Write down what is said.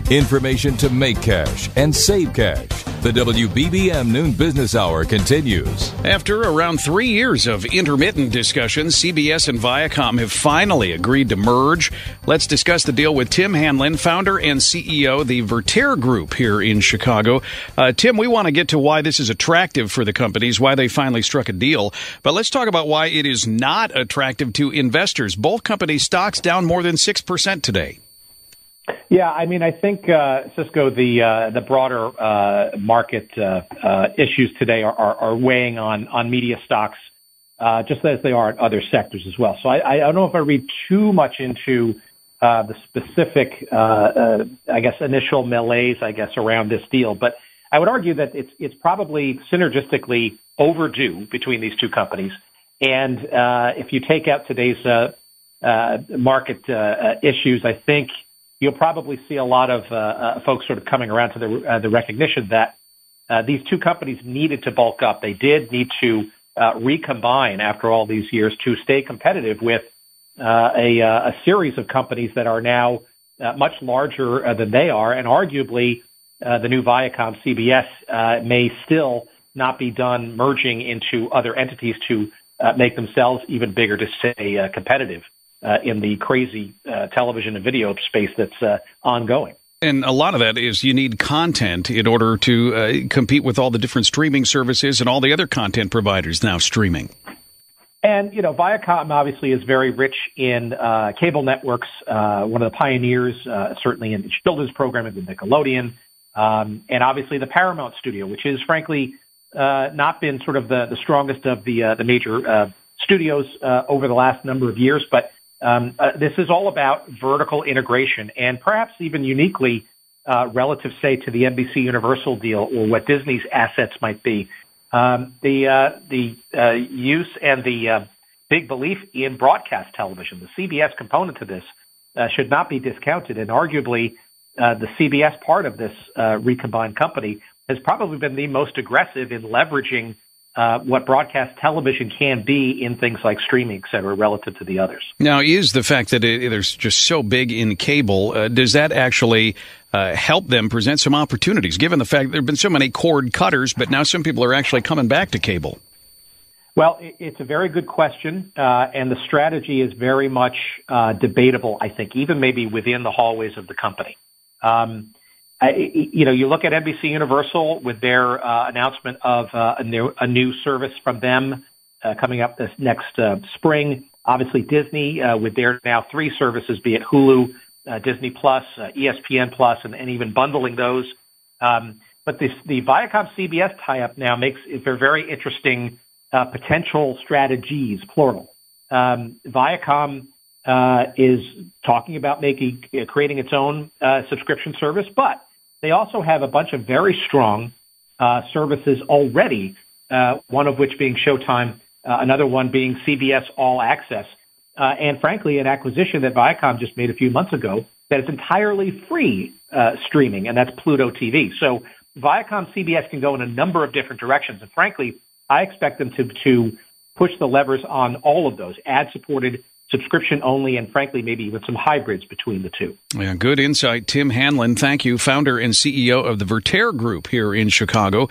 Information to make cash and save cash. The WBBM Noon Business Hour continues. After around 3 years of intermittent discussions, CBS and Viacom have finally agreed to merge. Let's discuss the deal with Tim Hanlon, founder and CEO of the Vertere Group here in Chicago. Tim, we want to get to why this is attractive for the companies, why they finally struck a deal. But let's talk about why it is not attractive to investors. Both companies' stocks down more than 6% today. Yeah, I mean, I think, Cisco, the broader market issues today are weighing on media stocks, just as they are in other sectors as well. So I don't know if I read too much into the specific, initial malaise, around this deal. But I would argue that it's probably synergistically overdue between these two companies. And if you take out today's market issues, I think you'll probably see a lot of folks sort of coming around to the recognition that these two companies needed to bulk up. They did need to recombine after all these years to stay competitive with a series of companies that are now much larger than they are, and arguably the new Viacom CBS may still not be done merging into other entities to make themselves even bigger to stay competitive in the crazy television and video space that's ongoing. And a lot of that is you need content in order to compete with all the different streaming services and all the other content providers now streaming. And, Viacom obviously is very rich in cable networks, one of the pioneers, certainly in children's programming with Nickelodeon, and obviously the Paramount studio, which is frankly not been sort of the strongest of the major studios over the last number of years, but this is all about vertical integration, and perhaps even uniquely relative, say, to the NBC Universal deal or what Disney's assets might be. The use and the big belief in broadcast television, the CBS component to this, should not be discounted. And arguably, the CBS part of this recombined company has probably been the most aggressive in leveraging what broadcast television can be in things like streaming, et cetera, relative to the others. Now, is the fact that they're just so big in cable, does that actually help them present some opportunities, given the fact there have been so many cord cutters, but now some people are actually coming back to cable? Well, it's a very good question, and the strategy is very much debatable, I think, even maybe within the hallways of the company. You look at NBC Universal with their announcement of a new service from them coming up this next spring. Obviously, Disney with their now 3 services, be it Hulu, Disney Plus, ESPN Plus, and even bundling those. But the Viacom CBS tie-up now makes it for very interesting potential strategies, plural. Viacom is talking about creating its own subscription service, but they also have a bunch of very strong services already, one of which being Showtime, another one being CBS All Access, and frankly, an acquisition that Viacom just made a few months ago that is entirely free streaming, and that's Pluto TV. So Viacom CBS can go in a number of different directions, and frankly, I expect them to push the levers on all of those, ad-supported, subscription only, and frankly, maybe even some hybrids between the two. Yeah, good insight. Tim Hanlon, thank you, founder and CEO of the Vertere Group here in Chicago.